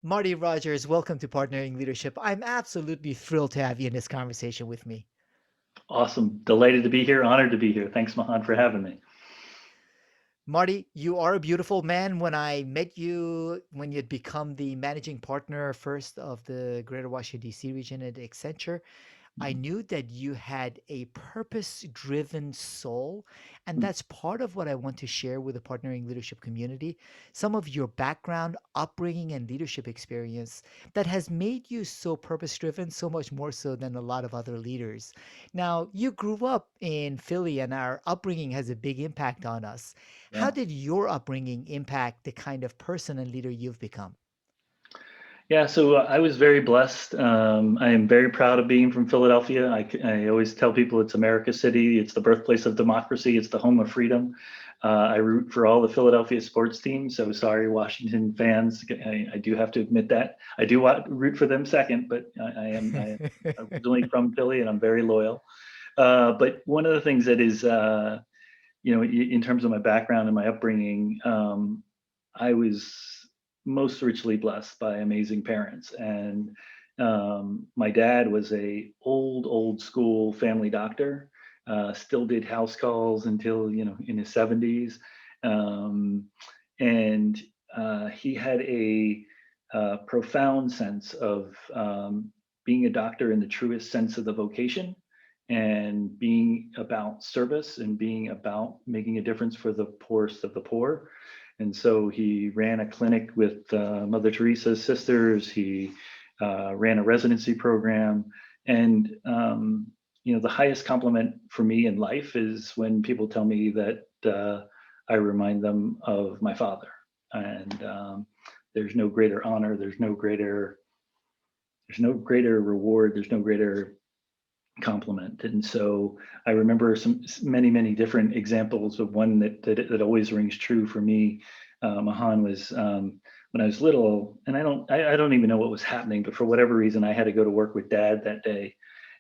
Marty Rodgers, welcome to Partnering Leadership. I'm absolutely thrilled to have you in this conversation with me. Awesome. Delighted to be here. Honored to be here. Thanks, Mahan, for having me. Marty, you are a beautiful man. When I met you, when you'd become the managing partner first of the Greater Washington, D.C. region at Accenture, I knew that you had a purpose driven soul. And that's part of what I want to share with the partnering leadership community. Some of your background, upbringing, and leadership experience that has made you so purpose driven, so much more so than a lot of other leaders. Now, you grew up in Philly, and our upbringing has a big impact on us. How Yeah. did your upbringing impact the kind of person and leader you've become? Yeah. So I was very blessed. I am very proud of being from Philadelphia. I always tell people it's America's city. It's the birthplace of democracy. It's the home of freedom. I root for all the Philadelphia sports teams. So sorry, Washington fans. I do have to admit that. I do root for them second, but I am originally from Philly and I'm very loyal. But one of the things that is, in terms of my background and my upbringing, I was most richly blessed by amazing parents. And my dad was a old school family doctor. Still did house calls until in his 70s, um, and he had a profound sense of being a doctor in the truest sense of the vocation, and being about service and being about making a difference for the poorest of the poor. And so he ran a clinic with Mother Teresa's sisters. He ran a residency program. And, the highest compliment for me in life is when people tell me that I remind them of my father. And there's no greater honor, there's no greater reward, there's no greater compliment. And so I remember some many different examples of one that always rings true for me. Mahan was when I was little, and I don't even know what was happening, but for whatever reason I had to go to work with dad that day.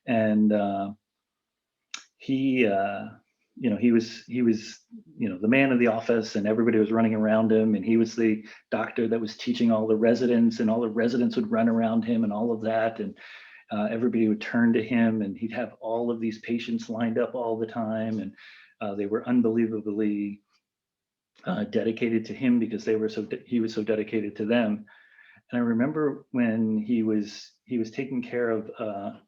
And he he was the man of the office, and everybody was running around him, and he was the doctor that was teaching all the residents, and all the residents would run around him and all of that. And everybody would turn to him, and he'd have all of these patients lined up all the time. And they were unbelievably dedicated to him because he was so dedicated to them. And I remember when he was taking care of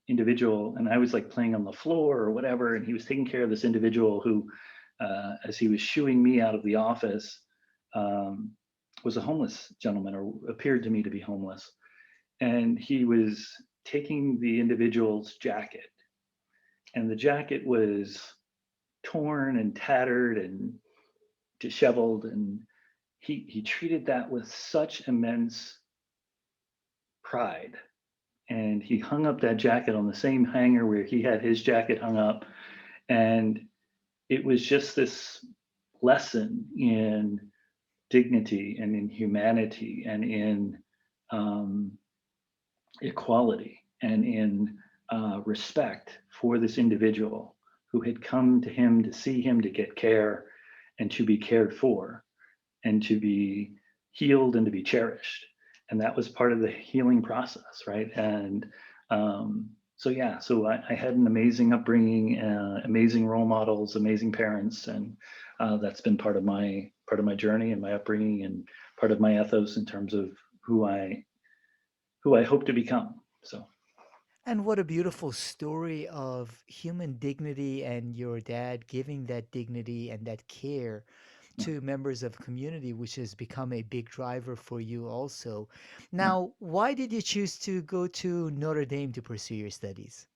individual, and I was like playing on the floor or whatever, and he was taking care of this individual who, as he was shooing me out of the office, um, was a homeless gentleman, or appeared to me to be homeless. And he was taking the individual's jacket, and the jacket was torn and tattered and disheveled. And he treated that with such immense pride. And he hung up that jacket on the same hanger where he had his jacket hung up. And it was just this lesson in dignity and in humanity and in um, equality and in respect for this individual who had come to him to see him, to get care and to be cared for and to be healed and to be cherished. And that was part of the healing process, right? And so I had an amazing upbringing, amazing role models, amazing parents, and that's been part of my journey and my upbringing, and part of my ethos in terms of who I hope to become. So And what a beautiful story of human dignity and your dad giving that dignity and that care yeah, to members of community, which has become a big driver for you also. yeah. Now, why did you choose to go to Notre Dame to pursue your studies?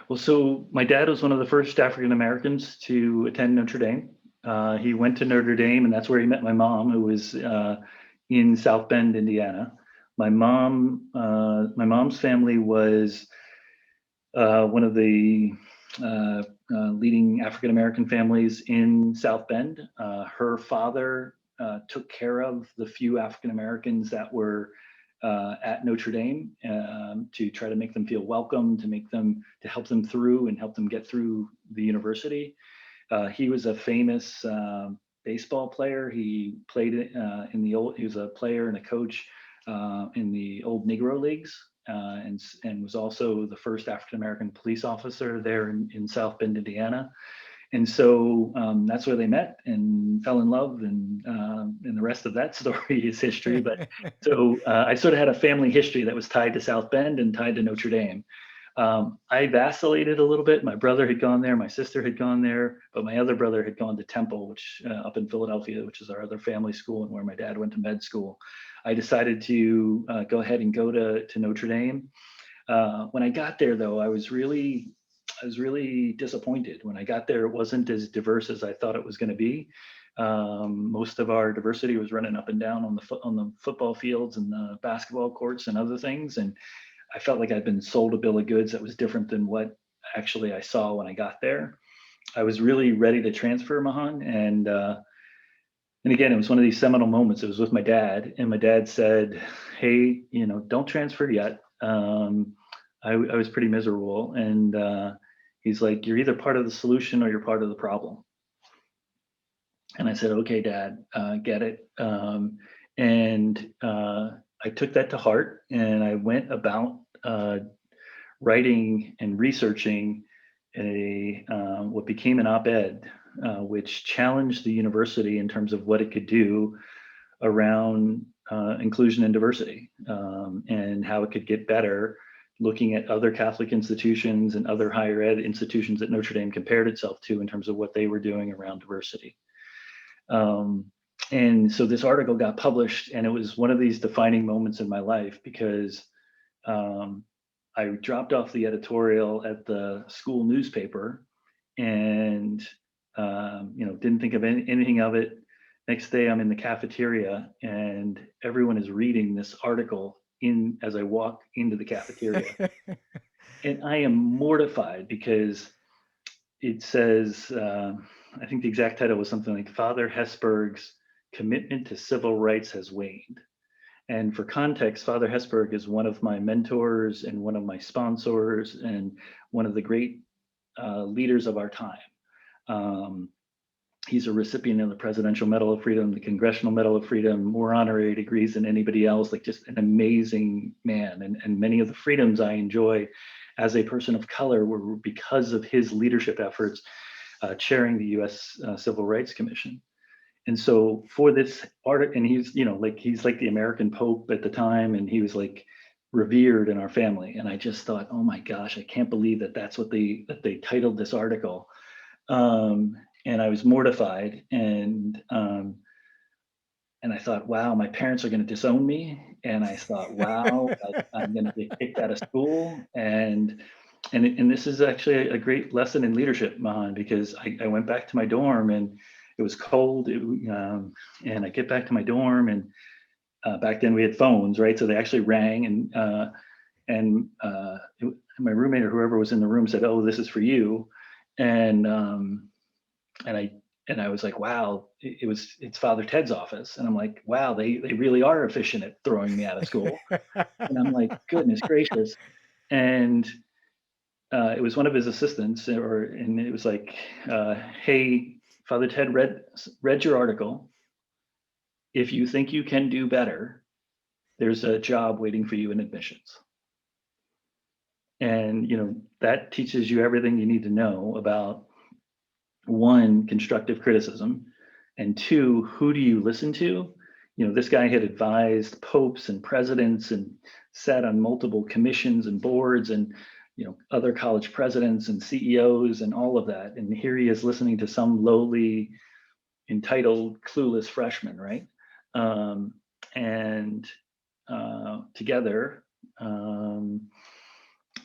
Well, so my dad was one of the first African Americans to attend Notre Dame. He went to Notre Dame, and that's where he met my mom, who was in South Bend, Indiana. My mom's family was one of the leading African American families in South Bend. Her father took care of the few African Americans that were at Notre Dame, to try to make them feel welcome, to help them through and help them get through the university. He was a famous baseball player. He played in the old. He was a player and a coach in the old Negro Leagues, and was also the first African American police officer there in South Bend, Indiana. And so that's where they met and fell in love, and the rest of that story is history. But so I sort of had a family history that was tied to South Bend and tied to Notre Dame. I vacillated a little bit. My brother had gone there, my sister had gone there, but my other brother had gone to Temple, which up in Philadelphia, which is our other family school and where my dad went to med school. I decided to go ahead and go to Notre Dame. When I got there, though, I was really disappointed. When I got there, it wasn't as diverse as I thought it was going to be. Most of our diversity was running up and down on the football fields and the basketball courts and other things, and I felt like I'd been sold a bill of goods that was different than what actually I saw when I got there. I was really ready to transfer, Mahan, and again, it was one of these seminal moments. It was with my dad, and my dad said, "Hey, don't transfer yet." I was pretty miserable, and he's like, "You're either part of the solution or you're part of the problem." And I said, "Okay, Dad, get it." And I took that to heart, and I went about writing and researching a what became an op-ed, which challenged the university in terms of what it could do around inclusion and diversity, and how it could get better, looking at other Catholic institutions and other higher ed institutions that Notre Dame compared itself to in terms of what they were doing around diversity. Um, and so this article got published, and it was one of these defining moments in my life because um, I dropped off the editorial at the school newspaper, and didn't think of anything of it. Next day, I'm in the cafeteria, and everyone is reading this article in as I walk into the cafeteria, and I am mortified because it says, I think the exact title was something like "Father Hesburgh's commitment to civil rights has waned." And for context, Father Hesburgh is one of my mentors and one of my sponsors and one of the great leaders of our time. Um, he's a recipient of the Presidential Medal of Freedom, the Congressional Medal of Freedom, more honorary degrees than anybody else, like just an amazing man. And many of the freedoms I enjoy as a person of color were because of his leadership efforts chairing the US Civil Rights Commission. And so for this art, and he's like the American Pope at the time, and he was like revered in our family. And I just thought, oh my gosh, I can't believe that's what they titled this article. And I was mortified, and I thought, wow, my parents are going to disown me. And I thought, wow, I'm going to get kicked out of school. And this is actually a great lesson in leadership, Mahan, because I went back to my dorm, and it was cold. And I get back to my dorm, and back then we had phones, right? So they actually rang, and my roommate or whoever was in the room said, "Oh, this is for you," and and I and I was like, "Wow, it's Father Ted's office," and I'm like, "Wow, they really are efficient at throwing me out of school," and I'm like, "Goodness gracious," and it was one of his assistants, and it was like, "Hey, Father Ted read your article. If you think you can do better, there's a job waiting for you in admissions." And that teaches you everything you need to know about, one, constructive criticism, and two, who do you listen to? This guy had advised popes and presidents and sat on multiple commissions and boards, and other college presidents and CEOs and all of that. And here he is listening to some lowly, entitled, clueless freshman, right? And together, um,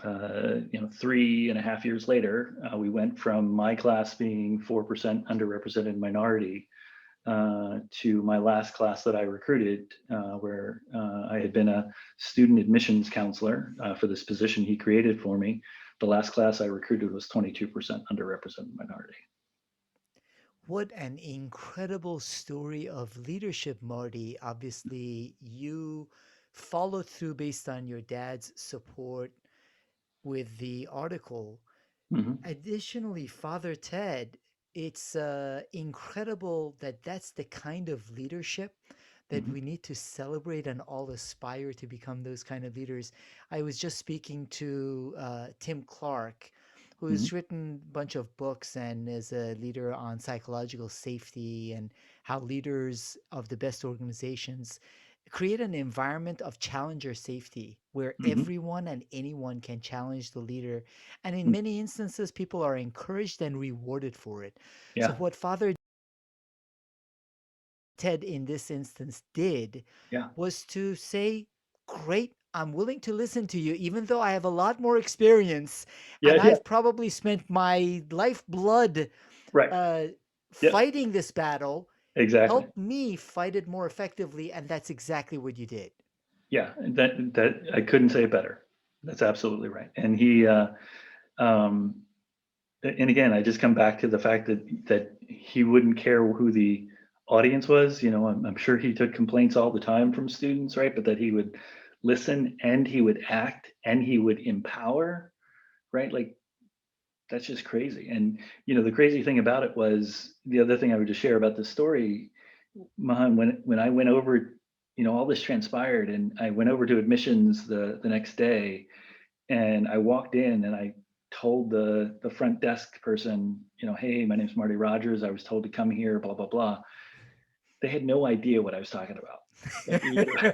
3.5 years later, we went from my class being 4% underrepresented minority to my last class that I recruited, where I had been a student admissions counselor for this position he created for me. The last class I recruited was 22% underrepresented minority. What an incredible story of leadership, Marty. Obviously, you followed through based on your dad's support with the article. Mhm. Additionally, Father Ted, it's incredible that that's the kind of leadership that we need to celebrate and all aspire to become those kind of leaders. I was just speaking to Tim Clark, Hmm. who's written a bunch of books and is a leader on psychological safety and how leaders of the best organizations create an environment of challenger safety where Hmm. everyone and anyone can challenge the leader. And in Hmm. many instances, people are encouraged and rewarded for it. So, Yeah. what Father Ted in this instance did Yeah. was to say, great, I'm willing to listen to you, even though I have a lot more experience Yeah. and Yeah. I've probably spent my lifeblood Right. uh, Yeah. fighting this battle. Exactly. Help me fight it more effectively. And that's exactly what you did. Yeah. That I couldn't say it better. That's absolutely right. And um, and again, I just come back to the fact that he wouldn't care who the audience was. You know, I'm sure he took complaints all the time from students, right? But that he would listen and he would act and he would empower, right? Like that's just crazy. And the crazy thing about it was the other thing I would just share about this story, Mahan, when I went over, all this transpired, and I went over to admissions the next day, and I walked in and I told the front desk person, hey, my name's Marty Rodgers. I was told to come here, blah blah blah. They had no idea what I was talking about. Like literally,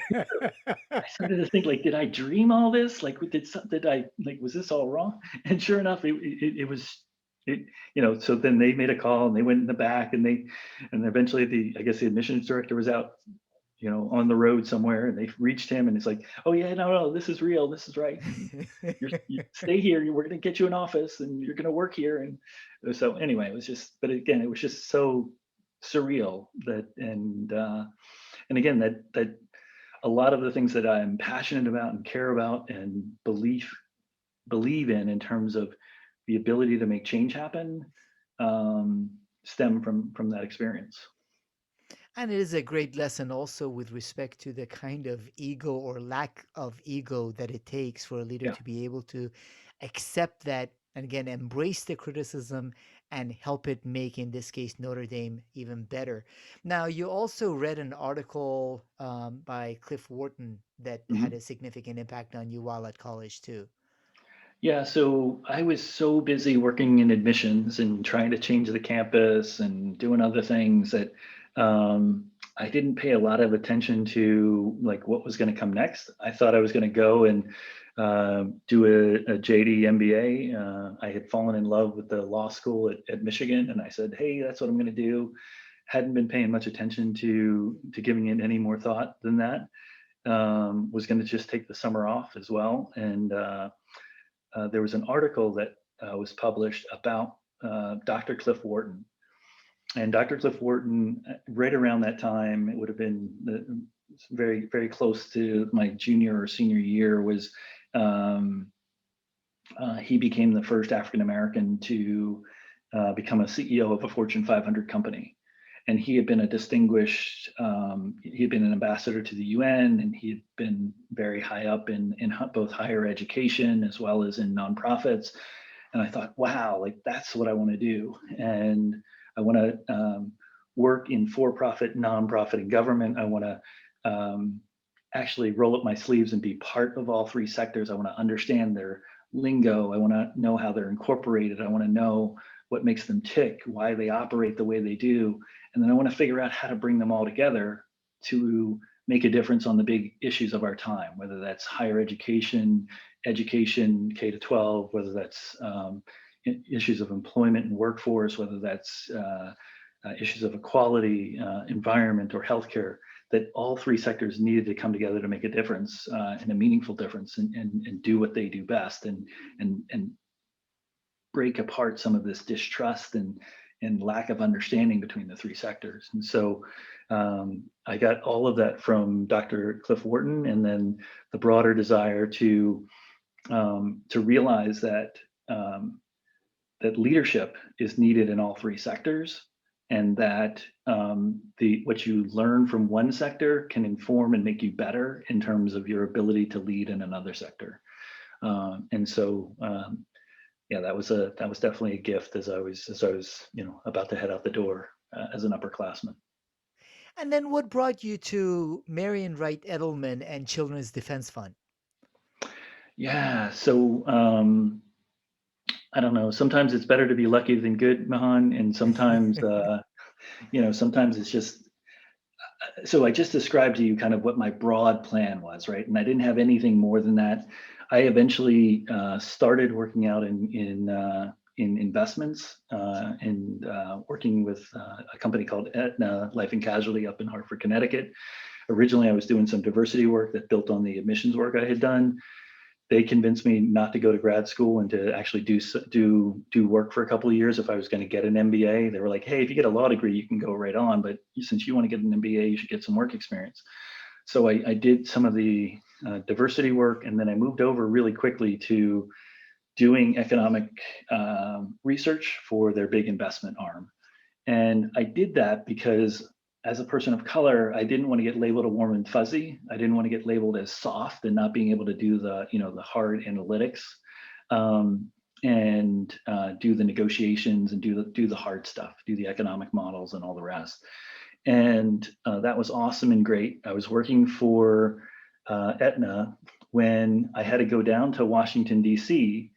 I started to think like, did I dream all this? Like, did I like, was this all wrong? And sure enough, it was. It, so then they made a call and they went in the back and eventually I guess the admissions director was out, on the road somewhere, and they reached him and it's like, oh yeah, no, no, this is real. This is right. You stay here. We're going to get you an office and you're going to work here. And so anyway, it was just, but again, it was just so surreal and again, that a lot of the things that I'm passionate about and care about and believe in terms of the ability to make change happen, um, stem from that experience. And it is a great lesson also with respect to the kind of ego or lack of ego that it takes for a leader Yeah. to be able to accept that and again embrace the criticism and help it make, in this case, Notre Dame even better. Now, you also read an article by Cliff Wharton that had Mhm. a significant impact on you while at college, too. Yeah, so I was so busy working in admissions and trying to change the campus and doing other things that I didn't pay a lot of attention to like what was going to come next. I thought I was going to go and do a JD MBA. I had fallen in love with the law school at Michigan, and I said, "Hey, that's what I'm going to do." Hadn't been paying much attention to giving it any more thought than that. Was going to just take the summer off as well, and there was an article that was published about Dr. Cliff Wharton. And Dr. Cliff Wharton, right around that time, it would have been very, very close to my junior or senior year, was um, he became the first African American to become a CEO of a Fortune 500 company. And he had been a distinguished, he had been an ambassador to the UN, and he had been very high up in both higher education as well as in nonprofits. And I thought, wow, like that's what I want to do. And I want to work in for-profit, nonprofit, and government. I want to actually roll up my sleeves and be part of all three sectors. I want to understand their lingo. I want to know how they're incorporated. I want to know what makes them tick, why they operate the way they do. And then I want to figure out how to bring them all together to make a difference on the big issues of our time, whether that's higher education, K to 12, whether that's issues of employment and workforce, whether that's issues of equality, environment, or healthcare, that all three sectors needed to come together to make a difference and a meaningful difference and do what they do best and break apart some of this distrust and lack of understanding between the three sectors. And so I got all of that from Dr. Cliff Wharton, and then the broader desire to realize um, that leadership is needed in all three sectors, and that the what you learn from one sector can inform and make you better in terms of your ability to lead in another sector. And so, yeah, that was definitely a gift as I was about to head out the door as an upperclassman. And then what brought you to Marian Wright Edelman and Children's Defense Fund? Yeah. So I don't know. Sometimes it's better to be lucky than good, Mahan, and sometimes sometimes it's just. So I just described to you kind of what my broad plan was, right? And I didn't have anything more than that. I eventually started working out in investments and working with a company called Aetna Life and Casualty up in Hartford, Connecticut. Originally, I was doing some diversity work that built on the admissions work I had done. They convinced me not to go to grad school and to actually do work for a couple of years if I was going to get an MBA. They were like, "Hey, if you get a law degree, you can go right on, but since you want to get an MBA, you should get some work experience." So I did some of the diversity work, and then I moved over really quickly to doing economic research for their big investment arm. And I did that because as a person of color, I didn't want to get labeled a warm and fuzzy. I didn't want to get labeled as soft and not being able to do the hard analytics and do the negotiations and do the hard stuff, do the economic models and all the rest. And that was awesome and great. I was working for Aetna when I had to go down to Washington, D.C.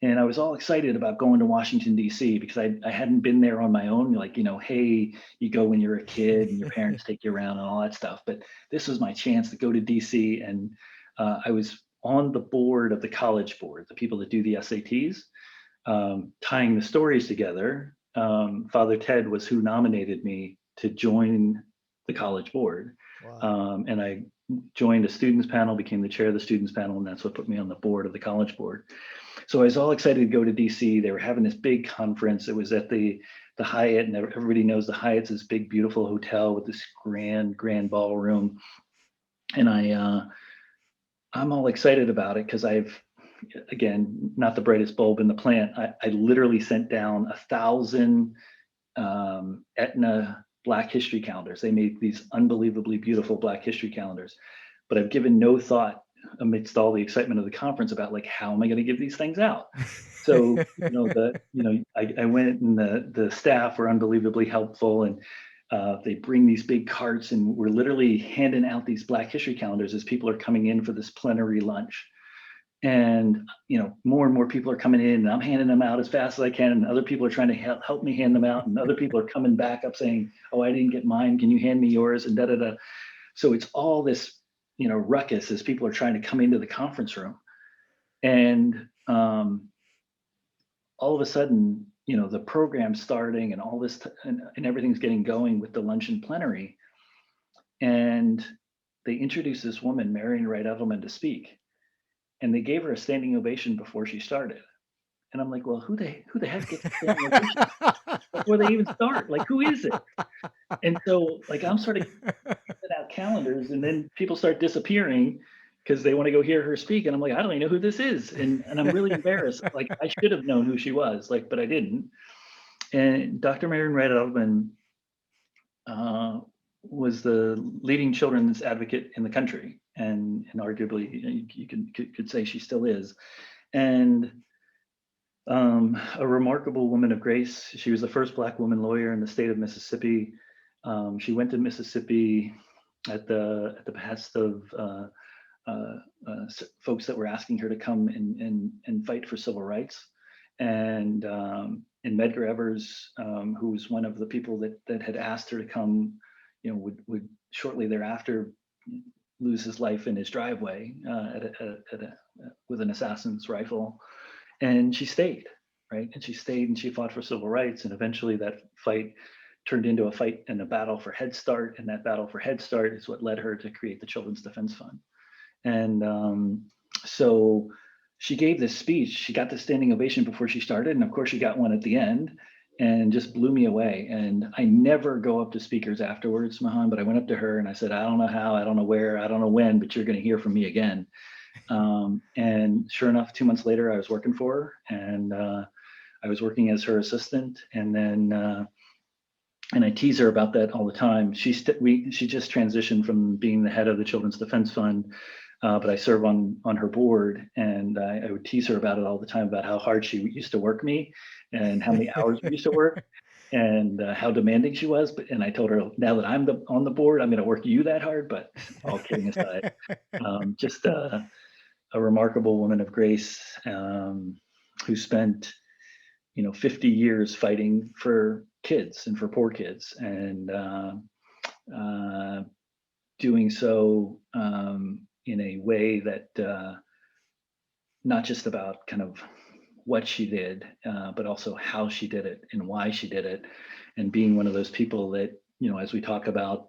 And I was all excited about going to Washington, D.C. because I hadn't been there on my own. Like, hey, you go when you're a kid and your parents take you around and all that stuff. But this was my chance to go to D.C. And I was on the board of the College Board, the people that do the SATs, tying the stories together. Father Ted was who nominated me to join the College Board. Wow. And I joined a students panel, became the chair of the students panel, and that's what put me on the board of the College Board. So I was all excited to go to DC. They were having this big conference. It was at the Hyatt, and everybody knows the Hyatt's this big, beautiful hotel with this grand ballroom. And I'm all excited about it because again, not the brightest bulb in the plant. I literally sent down 1,000 Aetna Black History calendars. They made these unbelievably beautiful Black History calendars, but I've given no thought amidst all the excitement of the conference about like, how am I going to give these things out? So, I went and the staff were unbelievably helpful, and they bring these big carts and we're literally handing out these Black History calendars as people are coming in for this plenary lunch. And more and more people are coming in, and I'm handing them out as fast as I can, and other people are trying to help me hand them out, and other people are coming back up saying, "Oh, I didn't get mine, can you hand me yours?" And so it's all this ruckus as people are trying to come into the conference room. And all of a sudden, the program's starting and all this and everything's getting going with the luncheon plenary, and they introduced this woman, Marian Wright Edelman, to speak, and they gave her a standing ovation before she started. And I'm like, well, who the heck gets a standing ovation before they even start? Like, who is it? And so, like, I'm sort of handing out calendars, and then people start disappearing because they want to go hear her speak. And I'm like, I don't even know who this is, and I'm really embarrassed. Like, I should have known who she was, like, but I didn't. And Dr. Marian Wright Edelman was the leading children's advocate in the country, and arguably you could say she still is. And a remarkable woman of grace. She was the first Black woman lawyer in the state of Mississippi. She went to Mississippi at the behest of folks that were asking her to come and fight for civil rights. And Medgar Evers, who was one of the people that had asked her to come, would shortly thereafter lose his life in his driveway with an assassin's rifle. And she stayed, right? And she stayed and she fought for civil rights. And eventually that fight turned into a fight and a battle for Head Start. And that battle for Head Start is what led her to create the Children's Defense Fund. And so she gave this speech. She got the standing ovation before she started. And of course, she got one at the end and just blew me away. And I never go up to speakers afterwards, Mahan, but I went up to her and I said, I don't know how, I don't know where, I don't know when, but you're going to hear from me again. And sure enough, 2 months later, I was working for her, and I was working as her assistant. And then, and I tease her about that all the time. She just transitioned from being the head of the Children's Defense Fund, but I serve on her board, and I would tease her about it all the time, about how hard she used to work me and how many hours we used to work. and how demanding she was. And I told her, now that I'm on the board, I'm going to work you that hard. But all kidding aside, just a remarkable woman of grace, who spent 50 years fighting for kids and for poor kids, and uh, doing so in a way that not just about kind of what she did, but also how she did it and why she did it, and being one of those people that, as we talk about,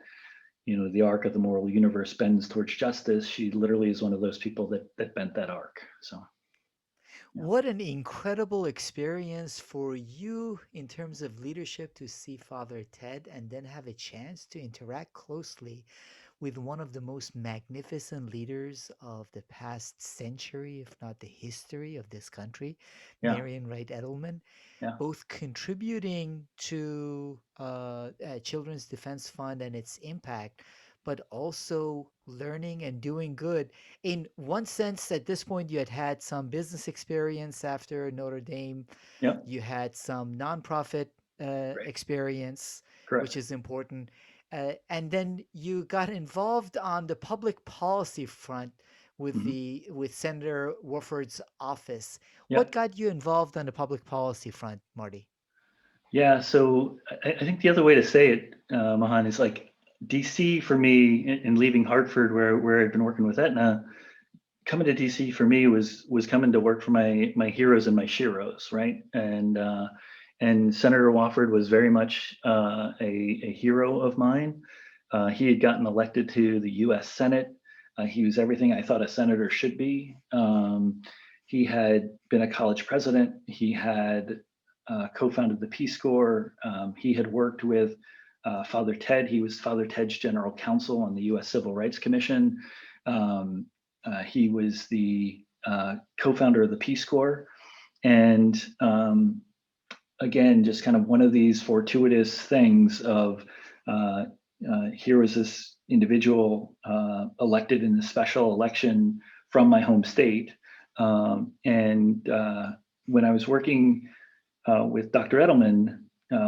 the arc of the moral universe bends towards justice. She literally is one of those people that bent that arc. So yeah, What an incredible experience for you in terms of leadership to see Father Ted and then have a chance to interact closely with one of the most magnificent leaders of the past century, if not the history of this country, yeah, Marian Wright Edelman, yeah, both contributing to Children's Defense Fund and its impact, but also learning and doing good. In one sense, at this point, you had had some business experience after Notre Dame. yeah, You had some nonprofit right, experience, which correct. is important. And then you got involved on the public policy front Hmm. with Senator Warford's office. Yeah, What got you involved on the public policy front, Marty? yeah. So I think the other way to say it, Mahan, is like DC for me, in leaving Hartford, where I'd been working with Aetna. Coming to DC for me was coming to work for my heroes and my sheroes, right? And Senator Wofford was very much a hero of mine. He had gotten elected to the U.S. Senate. He was everything I thought a senator should be. He had been a college president. He had co-founded the Peace Corps. He had worked with Father Ted. He was Father Ted's general counsel on the U.S. Civil Rights Commission. Um, he was the co-founder of the Peace Corps, and again, just kind of one of these fortuitous things of uh, here was this individual elected in the special election from my home state, and when I was working with Dr. Edelman,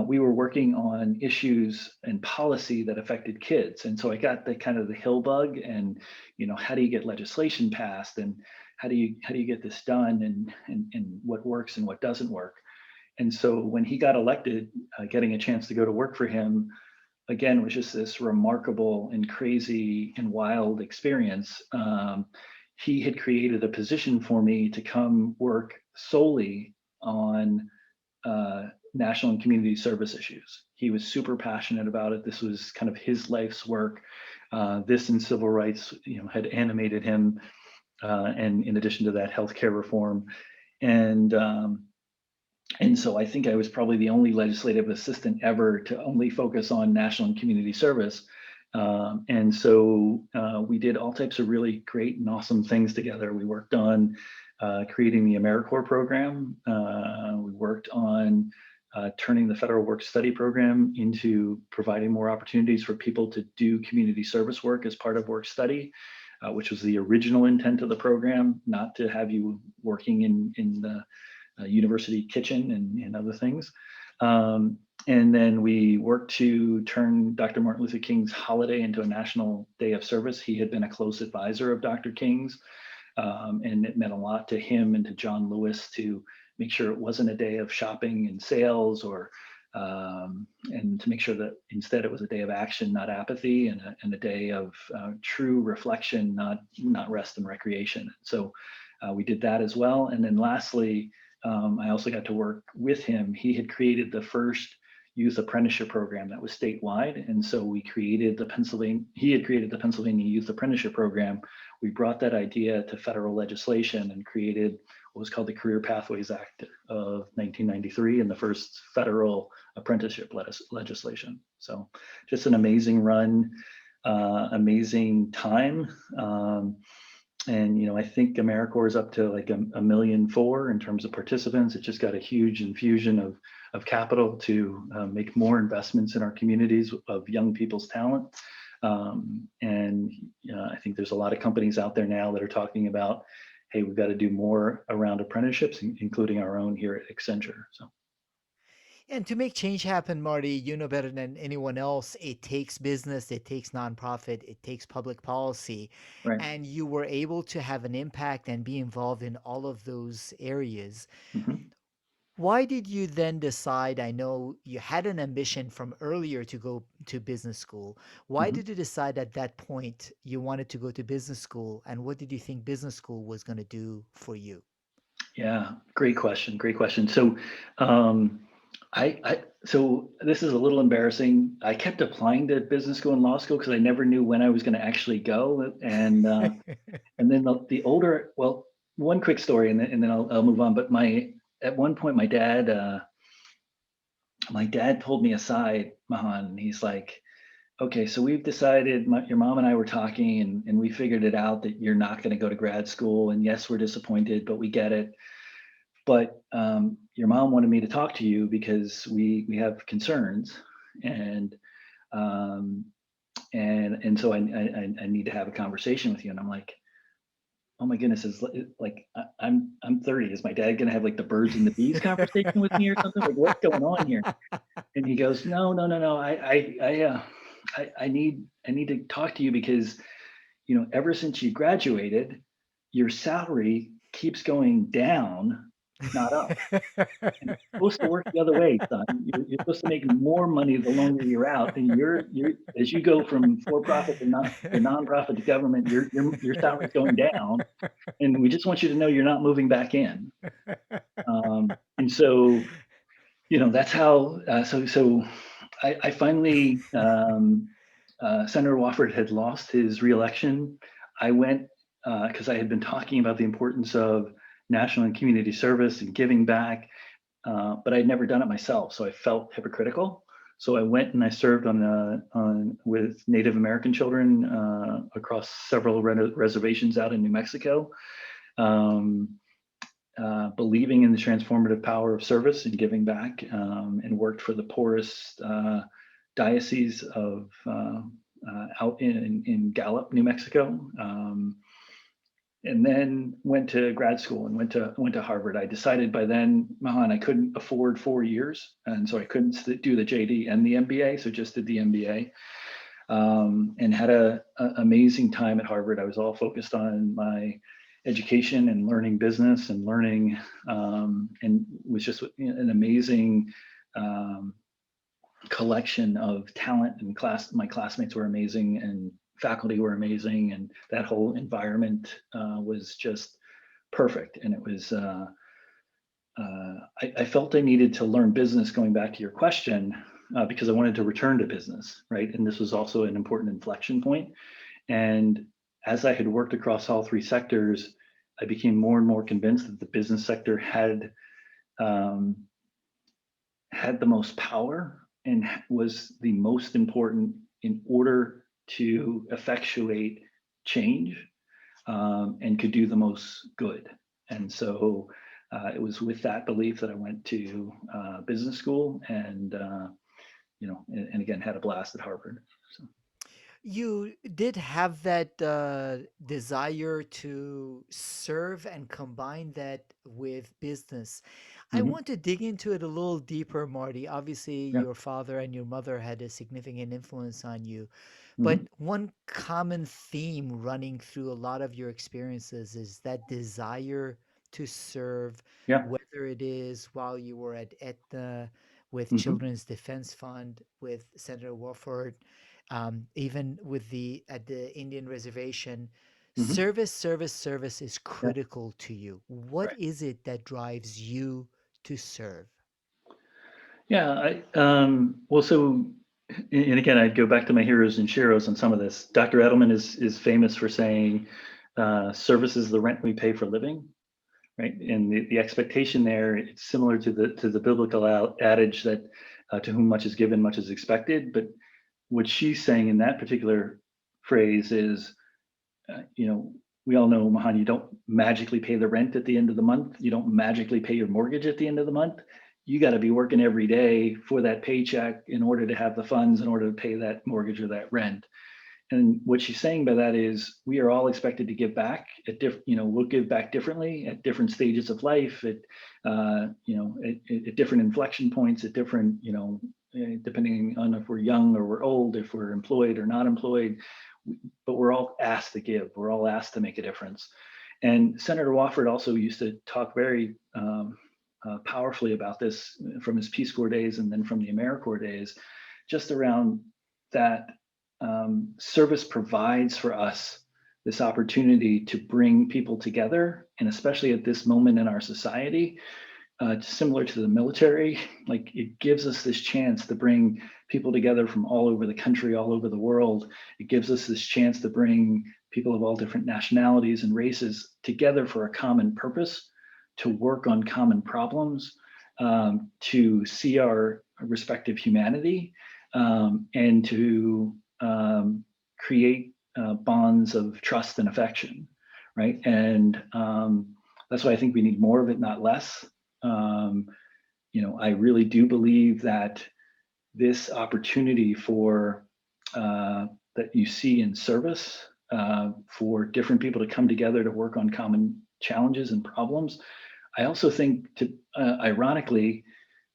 we were working on issues and policy that affected kids. And so I got the kind of the hill bug, and how do you get legislation passed, and how do you get this done, and what works and what doesn't work. And so when he got elected, getting a chance to go to work for him again was just this remarkable and crazy and wild experience. He had created a position for me to come work solely on national and community service issues. He was super passionate about it. This was kind of his life's work. This and civil rights, had animated him, and in addition to that, healthcare reform, and and so I think I was probably the only legislative assistant ever to only focus on national and community service. And so we did all types of really great and awesome things together. We worked on creating the AmeriCorps program. We worked on turning the federal work study program into providing more opportunities for people to do community service work as part of work study, which was the original intent of the program, not to have you working in the university kitchen and other things. And then we worked to turn Dr. Martin Luther King's holiday into a national day of service. He had been a close advisor of Dr. King's, and it meant a lot to him and to John Lewis to make sure it wasn't a day of shopping and sales, or and to make sure that instead it was a day of action, not apathy, and a day of true reflection, not rest and recreation. So we did that as well. And then lastly, I also got to work with him. He had created the first youth apprenticeship program that was statewide. And so he had created the Pennsylvania Youth Apprenticeship Program. We brought that idea to federal legislation and created what was called the Career Pathways Act of 1993, and the first federal apprenticeship legislation. So just an amazing run, amazing time. And I think AmeriCorps is up to like a 1.4 million in terms of participants. It just got a huge infusion of capital to make more investments in our communities of young people's talent. And I think there's a lot of companies out there now that are talking about, hey, we've got to do more around apprenticeships, including our own here at Accenture. So And to make change happen, Marty, you know better than anyone else, it takes business, it takes nonprofit, it takes public policy. Right. And you were able to have an impact and be involved in all of those areas. Hmm. Why did you then decide? I know you had an ambition from earlier to go to business school. Why Hmm. did you decide at that point you wanted to go to business school? And what did you think business school was going to do for you? Yeah, great question. Great question. So, um, so this is a little embarrassing. I kept applying to business school and law school because I never knew when I was going to actually go. And then the older, well, one quick story, and then I'll move on. But at one point, my dad pulled me aside, Mahan, and he's like, "Okay, so we've decided. Your mom and I were talking, and we figured it out that you're not going to go to grad school. And yes, we're disappointed, but we get it. But your mom wanted me to talk to you because we have concerns, and um, and so I need to have a conversation with you." And I'm like, "Oh my goodness, I'm 30. Is my dad gonna have like the birds and the bees conversation with me or something? Like what's going on here?" And he goes, "No, no, no, no. I need to talk to you because ever since you graduated, your salary keeps going down, not up. And it's supposed to work the other way, son. You're supposed to make more money the longer you're out, and you're as you go from for profit to not to nonprofit to government, your salary's going down, and we just want you to know you're not moving back in." And so that's how. I finally Senator Wofford had lost his reelection. I went because I had been talking about the importance of national and community service and giving back, but I'd never done it myself, so I felt hypocritical. So I went and I served on with Native American children across several reservations out in New Mexico, um, believing in the transformative power of service and giving back, and worked for the poorest diocese of out in Gallup, New Mexico. And then went to grad school and went to Harvard. I decided by then, Mahan, I couldn't afford 4 years, and so I couldn't do the JD and the MBA, so just did the MBA, and had a amazing time at Harvard. I was all focused on my education and learning business and learning, and was just an amazing um, collection of talent and class. My classmates were amazing and faculty were amazing, and that whole environment was just perfect. And it was I felt I needed to learn business, going back to your question, because I wanted to return to business, right? And this was also an important inflection point. And as I had worked across all three sectors, I became more and more convinced that the business sector um, had the most power and was the most important in order to effectuate change, and could do the most good. And so it was with that belief that I went to business school, and again had a blast at Harvard. So. You did have that desire to serve and combine that with business. I Mhm. want to dig into it a little deeper, Marty. Obviously, Yeah. your father and your mother had a significant influence on you. Hmm. But one common theme running through a lot of your experiences is that desire to serve, Yeah. whether it is while you were at Aetna with Hmm. Children's Defense Fund, with Senator Wofford, even with the at the Indian reservation. Hmm. Service, service, service is Yeah. critical to you. What Right. is it that drives you to serve? Yeah. Well, so, and again, I'd go back to my heroes and sheroes on some of this. Dr. Edelman is famous for saying, "Service is the rent we pay for living." Right, and the expectation there, it's similar to the biblical adage that to whom much is given, much is expected. But what she's saying in that particular phrase is, we all know, Mahan, you don't magically pay the rent at the end of the month. You don't magically pay your mortgage at the end of the month. You got to be working every day for that paycheck in order to have the funds in order to pay that mortgage or that rent. And what she's saying by that is we are all expected to give back at we'll give back differently at different stages of life, at different inflection points, at different, depending on if we're young or we're old, if we're employed or not employed, but we're all asked to give. We're all asked to make a difference. And Senator Wofford also used to talk very powerfully about this from his Peace Corps days and then from the AmeriCorps days, just around that service provides for us this opportunity to bring people together. And especially at this moment in our society, similar to the military, like it gives us this chance to bring people together from all over the country, all over the world. It gives us this chance to bring people of all different nationalities and races together for a common purpose, to work on common problems, to see our respective humanity, and to create bonds of trust and affection, right? And that's why I think we need more of it, not less. I really do believe that this opportunity for that you see in service for different people to come together to work on common challenges and problems. I also think, ironically,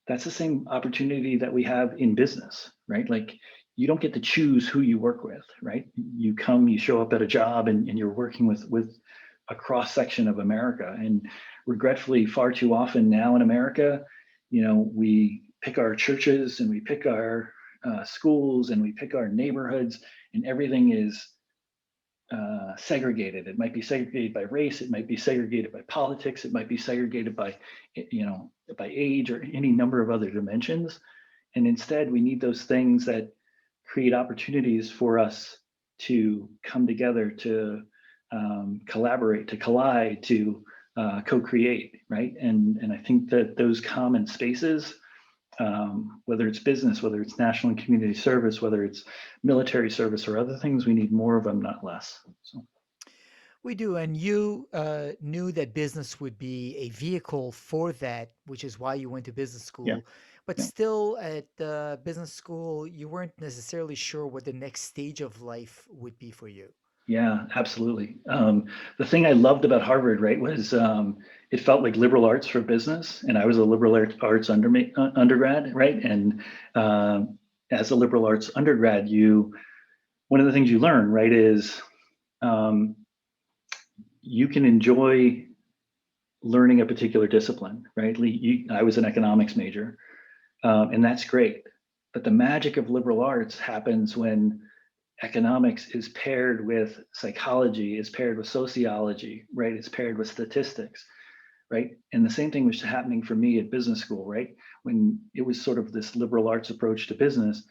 that's the same opportunity that we have in business, right? Like you don't get to choose who you work with, right? You show up at a job and you're working with a cross section of America. And regretfully, far too often now in America, we pick our churches and we pick our schools and we pick our neighborhoods, and everything is segregated. It might be segregated by race. It might be segregated by politics. It might be segregated by, by age or any number of other dimensions. And instead, we need those things that create opportunities for us to come together, to collaborate, to collide, to co-create, right? And I think that those common spaces, whether it's business, whether it's national and community service, whether it's military service or other things, we need more of them, not less. So. We do, and you knew that business would be a vehicle for that, which is why you went to business Yeah, school. But yeah, still, at business school, you weren't necessarily sure what the next stage of life would be for you. yeah, absolutely. The thing I loved about Harvard, right, was it felt like liberal arts for business, and I was a liberal arts undergrad, right? And as a liberal arts undergrad, one of the things you learn, right, is um, you can enjoy learning a particular discipline, right? I was an economics major, and that's great. But the magic of liberal arts happens when economics is paired with psychology, is paired with sociology, right? It's paired with statistics, right? And the same thing was happening for me at business school, right? When it was sort of this liberal arts approach to business,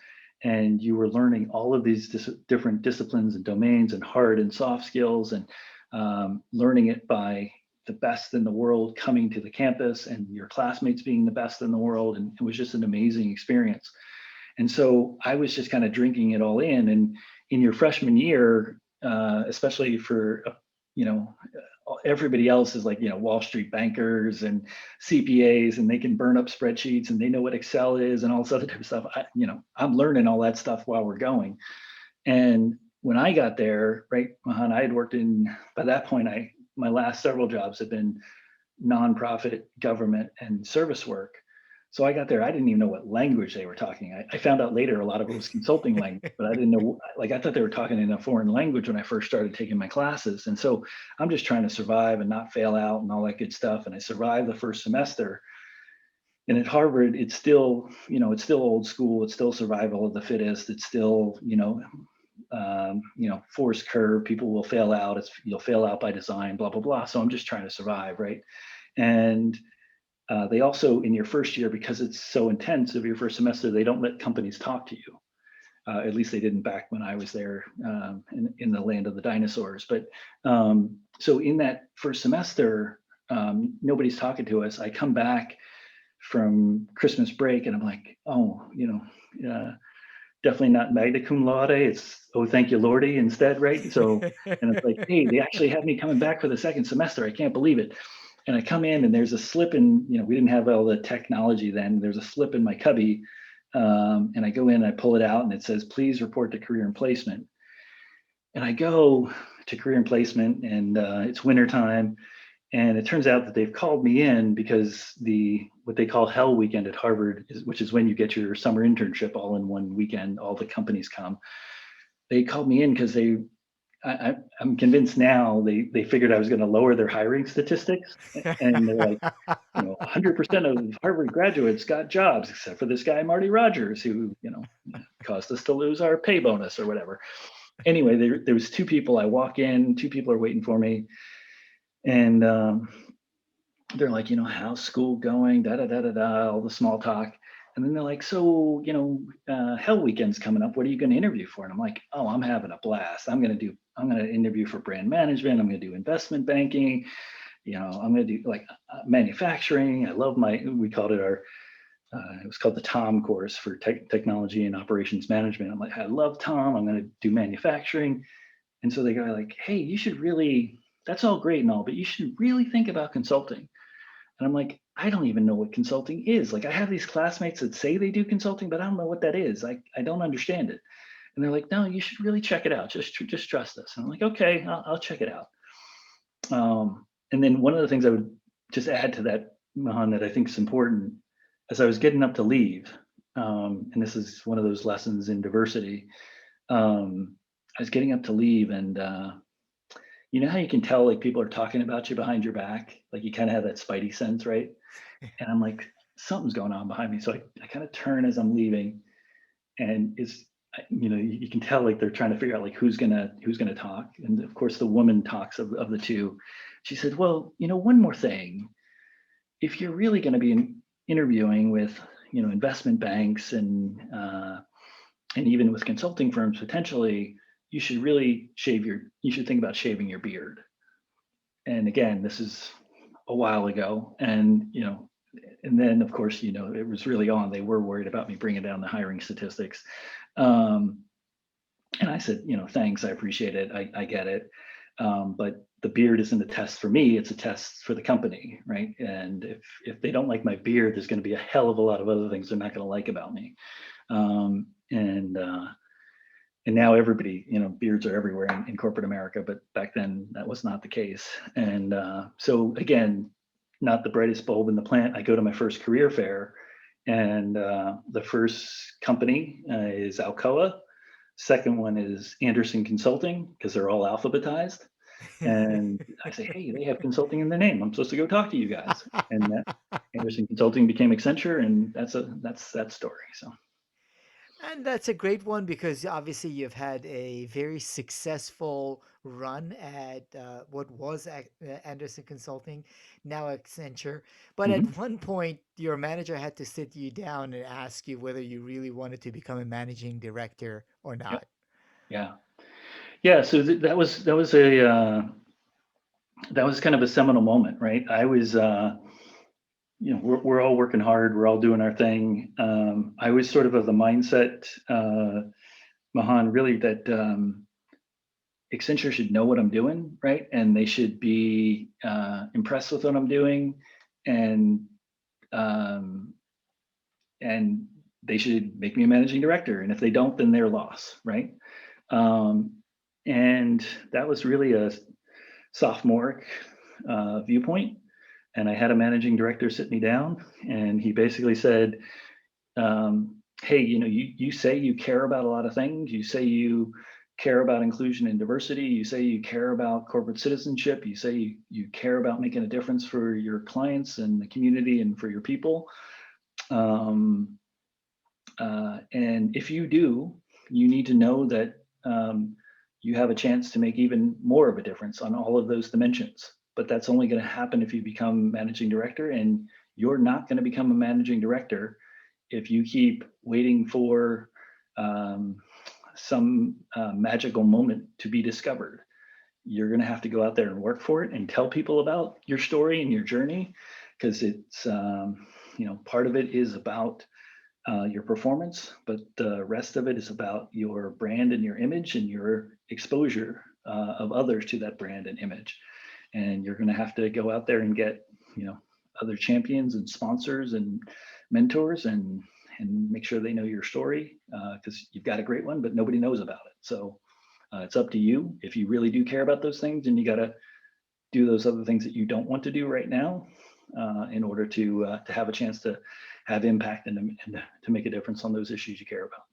and you were learning all of these different disciplines and domains and hard and soft skills, and learning it by the best in the world coming to the campus and your classmates being the best in the world. And it was just an amazing experience. And so I was just kind of drinking it all in. And in your freshman year, especially for, everybody else is like, Wall Street bankers and CPAs, and they can burn up spreadsheets and they know what Excel is and all this other type of stuff. I'm learning all that stuff while we're going. And when I got there, right, Mahan, I had worked by that point, my last several jobs had been nonprofit, government, and service work. So I got there, I didn't even know what language they were talking. I found out later a lot of it was consulting language, but I didn't know, like I thought they were talking in a foreign language when I first started taking my classes. And so I'm just trying to survive and not fail out and all that good stuff. And I survived the first semester. And at Harvard, it's still, it's still old school. It's still survival of the fittest. It's still, forced curve. People will fail out. You'll fail out by design, blah, blah, blah. So I'm just trying to survive, right? And they also, in your first year, because it's so intense of your first semester, they don't let companies talk to you. At least they didn't back when I was there in the land of the dinosaurs. But so in that first semester, nobody's talking to us. I come back from Christmas break and I'm like, definitely not magna cum laude. It's, oh, thank you, Lordy, instead, right? So, and it's like, hey, they actually have me coming back for the second semester. I can't believe it. And I come in and there's a slip in, we didn't have all the technology then. There's a slip in my cubby. And I go in and I pull it out and it says, please report to career and placement. And I go to career and placement, and it's wintertime. And it turns out that they've called me in because what they call Hell Weekend at Harvard, which is when you get your summer internship all in one weekend, all the companies come. They called me in because I'm convinced now they figured I was going to lower their hiring statistics, and they're like, 100% of Harvard graduates got jobs except for this guy Marty Rodgers, who caused us to lose our pay bonus or whatever. Anyway, there was two people. I walk in, two people are waiting for me, and they're like, how's school going? Da da da da da, all the small talk. And then they're like, so, Hell Weekend's coming up. What are you going to interview for? And I'm like, oh, I'm having a blast. I'm going to interview for brand management. I'm going to do investment banking. I'm going to do like manufacturing. We called it it was called the TOM course for technology and operations management. I'm like, I love TOM. I'm going to do manufacturing. And so they go like, hey, that's all great and all, but you should really think about consulting. And I'm like, I don't even know what consulting is. Like, I have these classmates that say they do consulting, but I don't know what that is. I don't understand it. And they're like, no, you should really check it out. Just trust us. And I'm like, okay, I'll check it out. And then one of the things I would just add to that, Mahan, that I think is important, as I was getting up to leave, and this is one of those lessons in diversity. I was getting up to leave, and you know how you can tell like people are talking about you behind your back, like you kind of have that spidey sense, right? And I'm like, something's going on behind me. So I kind of turn as I'm leaving, and you can tell like they're trying to figure out like who's gonna talk. And of course, the woman talks of the two. She said, well, one more thing. If you're really going to be interviewing with investment banks and even with consulting firms potentially, you should think about shaving your beard. And again, this is a while ago, and then of course, it was really on. They were worried about me bringing down the hiring statistics. Um, and I said, thanks, I appreciate it. I get it. But the beard isn't a test for me, it's a test for the company, right? And if they don't like my beard, there's going to be a hell of a lot of other things they're not going to like about me. And now everybody, beards are everywhere in corporate America, but back then that was not the case. And so again, not the brightest bulb in the plant. I go to my first career fair, and the first company is Alcoa. Second one is Anderson Consulting, because they're all alphabetized. And I say, hey, they have consulting in their name. I'm supposed to go talk to you guys. And that Anderson Consulting became Accenture, and that's that story. So And that's a great one because obviously you've had a very successful run at what was Anderson Consulting, now Accenture. But at mhm. one point, your manager had to sit you down and ask you whether you really wanted to become a managing director or Yep. not. Yeah. Yeah. So that was kind of a seminal moment, right? I was we're all working hard, we're all doing our thing. I was sort of the mindset, Mahan, really that Accenture should know what I'm doing, right? And they should be impressed with what I'm doing, and um, and they should make me a managing director. And if they don't, then their loss, right? Um, and that was really a sophomoric viewpoint. And I had a managing director sit me down, and he basically said, hey, you say you care about a lot of things. You say you care about inclusion and diversity. You say you care about corporate citizenship. You say you care about making a difference for your clients and the community and for your people. Um, and if you do, you need to know that you have a chance to make even more of a difference on all of those dimensions. But that's only going to happen if you become managing director, and you're not going to become a managing director if you keep waiting for um, some magical moment to be discovered. You're going to have to go out there and work for it and tell people about your story and your journey, because it's part of it is about your performance, but the rest of it is about your brand and your image and your exposure of others to that brand and image. And you're going to have to go out there and get, other champions and sponsors and mentors, and make sure they know your story, because you've got a great one, but nobody knows about it. So It's up to you. If you really do care about those things, and you got to do those other things that you don't want to do right now, in order to have a chance to have impact and to make a difference on those issues you care about.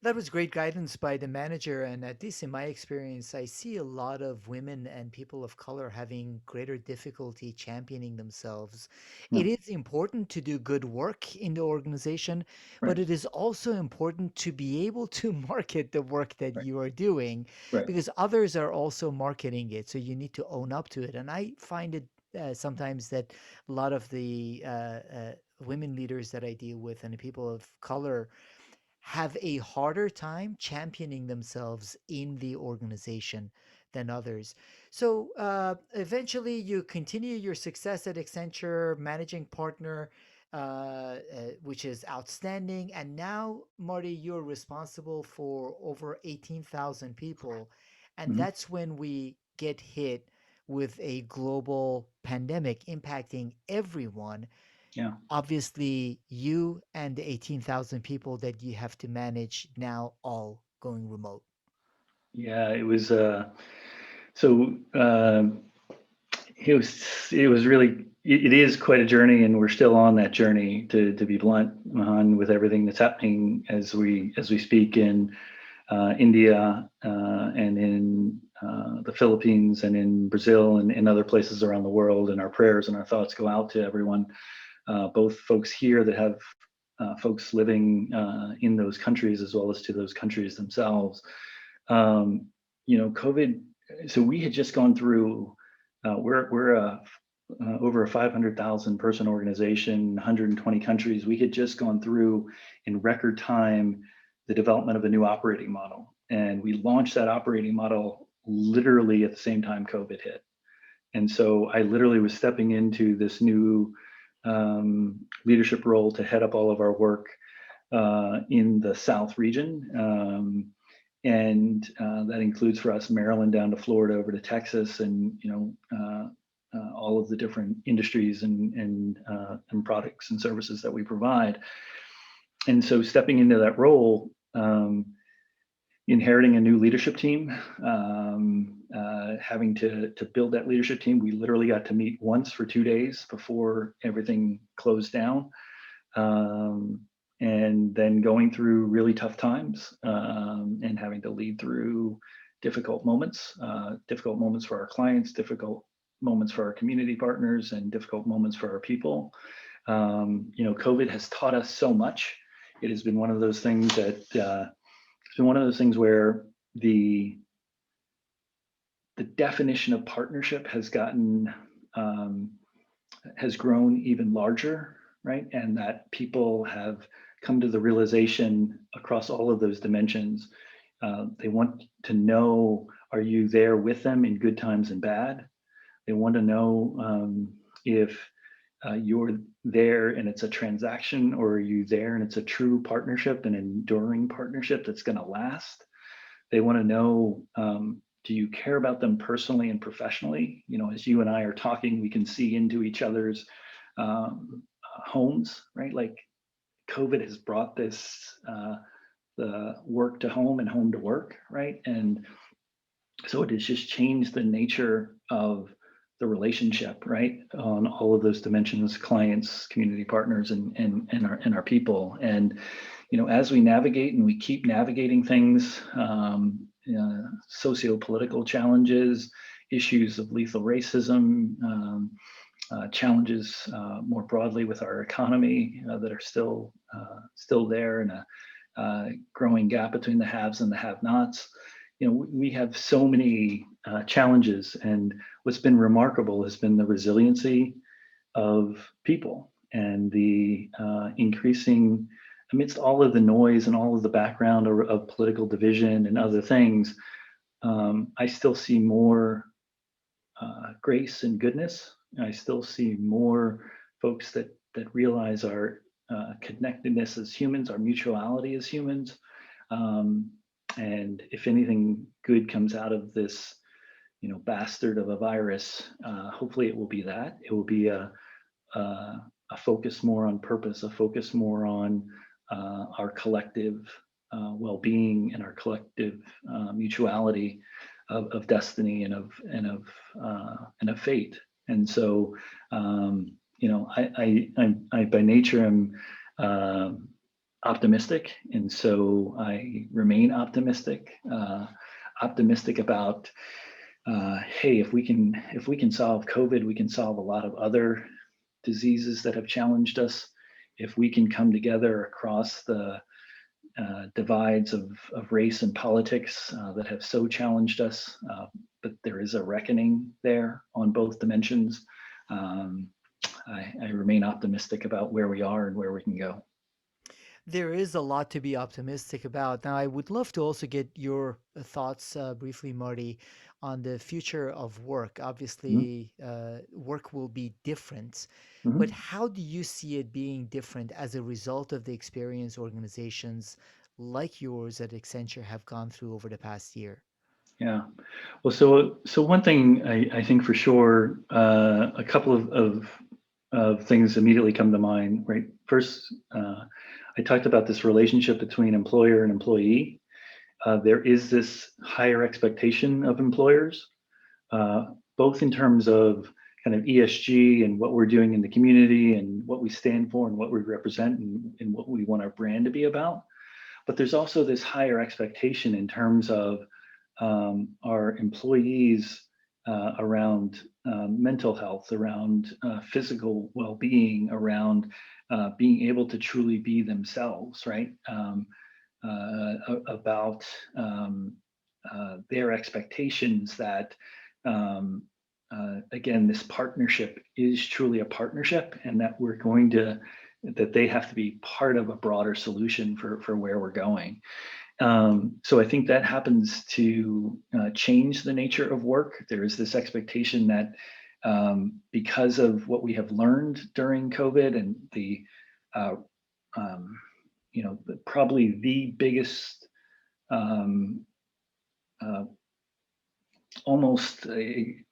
That was great guidance by the manager. And at least in my experience, I see a lot of women and people of color having greater difficulty championing themselves. Yeah, It is important to do good work in the organization, but right, it is also important to be able to market the work that right, you are doing right. because others are also marketing it. So you need to own up to it. And I find it sometimes that a lot of the women leaders that I deal with and the people of color have a harder time championing themselves in the organization than others. So eventually, you continue your success at Accenture, managing partner, which is outstanding. And now, Marty, you're responsible for over 18,000 people. And Hmm. that's when we get hit with a global pandemic impacting everyone. Yeah, Obviously, you and the 18,000 people that you have to manage now all going remote. yeah. It was so. It was really it is quite a journey, and we're still on that journey, to be blunt, Mahan, with everything that's happening as we speak in India, and in the Philippines, and in Brazil, and in other places around the world. And our prayers and our thoughts go out to everyone, both folks here that have folks living in those countries, as well as to those countries themselves. Um, COVID. So we had just gone through. We're over a 500,000 person organization, 120 countries. We had just gone through in record time the development of a new operating model, and we launched that operating model literally at the same time COVID hit. And so I literally was stepping into this new leadership role to head up all of our work in the South region. And that includes for us Maryland down to Florida, over to Texas, and all of the different industries and products and services that we provide. And so stepping into that role, inheriting a new leadership team, having to build that leadership team. We literally got to meet once for 2 days before everything closed down. Um, and then going through really tough times, and having to lead through difficult moments for our clients, difficult moments for our community partners, and difficult moments for our people. COVID has taught us so much. It has been one of those things that it's been one of those things where the definition of partnership um, has grown even larger, right? And that people have come to the realization across all of those dimensions. They want to know, are you there with them in good times and bad? They want to know, if you're there and it's a transaction, or are you there and it's a true partnership, an enduring partnership that's going to last. They want to know, do you care about them personally and professionally? As you and I are talking, we can see into each other's homes, right? Like COVID has brought this, the work to home and home to work, right? And so it has just changed the nature of the relationship, right? On all of those dimensions: clients, community partners, and our people. And as we navigate and we keep navigating things, socio-political challenges, issues of lethal racism, challenges more broadly with our economy, that are still there, and a growing gap between the haves and the have-nots. We have so many challenges, and what's been remarkable has been the resiliency of people, and the increasing, amidst all of the noise and all of the background of political division and other things. I still see more grace and goodness. I still see more folks that realize our connectedness as humans, our mutuality as humans. Um, and if anything good comes out of this, bastard of a virus, hopefully it will be that. It will be a focus more on purpose, a focus more on our collective well-being and our collective mutuality of destiny and of fate. And so, I by nature am optimistic, and so I remain optimistic. Optimistic about, hey, if we can solve COVID, we can solve a lot of other diseases that have challenged us. If we can come together across the divides of race and politics that have so challenged us, but there is a reckoning there on both dimensions. Um, I remain optimistic about where we are and where we can go. There is a lot to be optimistic about. Now, I would love to also get your thoughts briefly, Marty, on the future of work. Mhm. Obviously, work will be different, but Mhm. how do you see it being different as a result of the experience organizations like yours at Accenture have gone through over the past year? Yeah. Well, so one thing I think for sure, a couple of things immediately come to mind. Right. First, I talked about this relationship between employer and employee. There is this higher expectation of employers, uh, both in terms of kind of ESG and what we're doing in the community and what we stand for and what we represent and what we want our brand to be about. But there's also this higher expectation in terms of our employees around mental health, around physical well-being, around being able to truly be themselves, right? About their expectations that, um, again, this partnership is truly a partnership, and that they have to be part of a broader solution for where we're going. So I think that happens to change the nature of work. There is this expectation that, because of what we have learned during COVID and uh, um, probably the biggest, um, uh, almost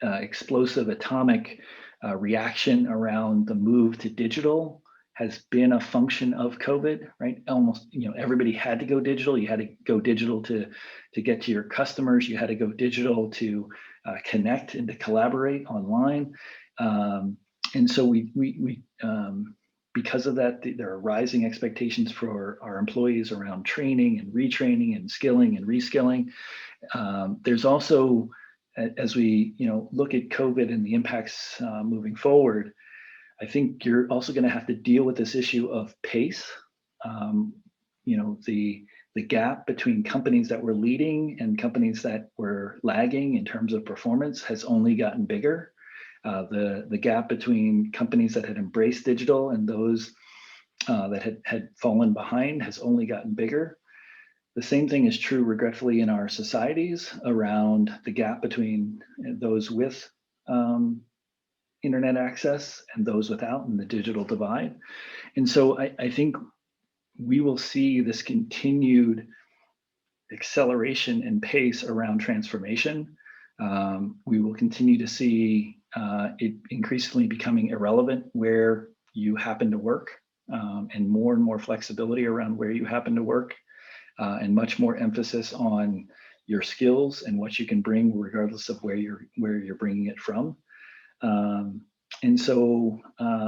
explosive atomic reaction around the move to digital has been a function of COVID, right? Almost, everybody had to go digital. You had to go digital to get to your customers. You had to go digital to connect and to collaborate online. Um, and so because of that, there are rising expectations for our employees around training and retraining and skilling and reskilling. There's also, as we look at COVID and the impacts moving forward, I think you're also going to have to deal with this issue of pace. Um, the gap between companies that were leading and companies that were lagging in terms of performance has only gotten bigger. The gap between companies that had embraced digital and those that had fallen behind has only gotten bigger. The same thing is true, regretfully, in our societies around the gap between those with um, internet access and those without, and the digital divide. And so I think we will see this continued acceleration and pace around transformation. We will continue to see it increasingly becoming irrelevant where you happen to work, and more flexibility around where you happen to work, and much more emphasis on your skills and what you can bring, regardless of where you're bringing it from. Um, and so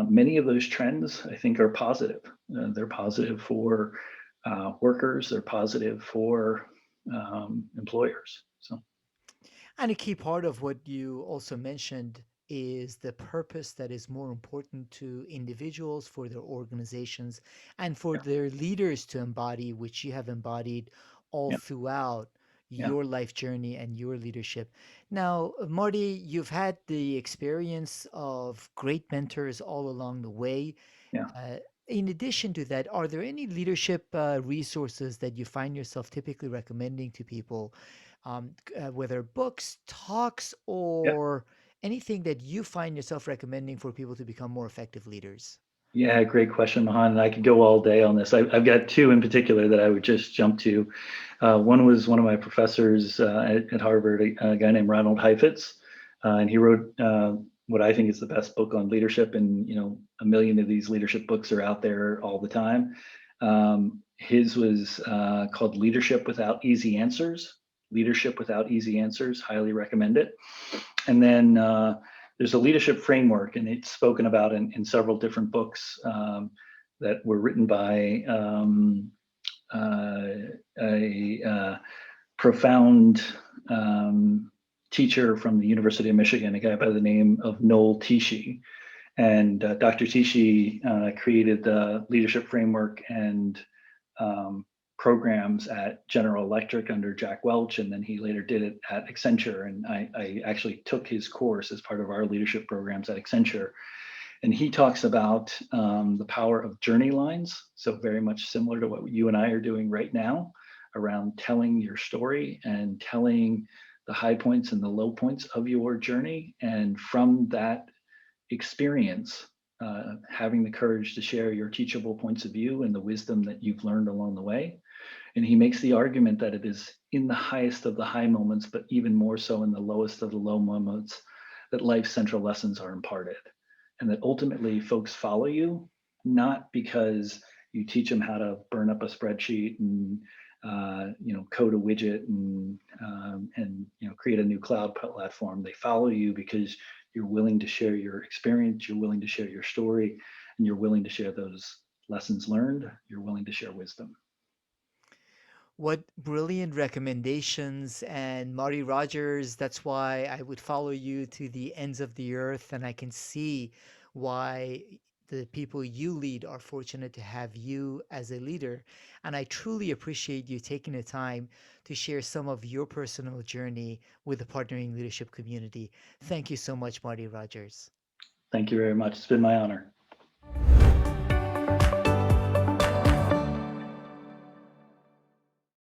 many of those trends, I think, are positive. They're positive for workers. They're positive for employers. So And a key part of what you also mentioned is the purpose that is more important to individuals, for their organizations, and for yeah, their leaders to embody, which you have embodied all yeah, throughout yeah, your life journey and your leadership. Now, Marty, you've had the experience of great mentors all along the way. yeah, Uh, in addition to that, are there any leadership resources that you find yourself typically recommending to people, whether books, talks, yeah. or anything that you find yourself recommending for people to become more effective leaders? Yeah, great question, Mahan. And I could go all day on this. I've got two in particular that I would just jump to. One was one of my professors at Harvard, a guy named Ronald Heifetz, and he wrote what I think is the best book on leadership. And a million of these leadership books are out there all the time. His was called Leadership Without Easy Answers. Leadership Without Easy Answers. Highly recommend it. And then there's a leadership framework, and it's spoken about in several different books that were written by a profound teacher from the University of Michigan, a guy by the name of Noel Tichy. And Dr. Tichy created the leadership framework and programs at General Electric under Jack Welch, and then he later did it at Accenture. And I actually took his course as part of our leadership programs at Accenture. And he talks about the power of journey lines. So very much similar to what you and I are doing right now around telling your story and telling the high points and the low points of your journey. And from that experience, having the courage to share your teachable points of view and the wisdom that you've learned along the way. And he makes the argument that it is in the highest of the high moments, but even more so in the lowest of the low moments, that life's central lessons are imparted. And that ultimately folks follow you, not because you teach them how to burn up a spreadsheet and code a widget and create a new cloud platform. They follow you because you're willing to share your experience, you're willing to share your story, and you're willing to share those lessons learned. You're willing to share wisdom. What brilliant recommendations. And Marty Rodgers, that's why I would follow you to the ends of the earth. And I can see why the people you lead are fortunate to have you as a leader. And I truly appreciate you taking the time to share some of your personal journey with the partnering leadership community. Thank you so much, Marty Rodgers. Thank you very much. It's been my honor.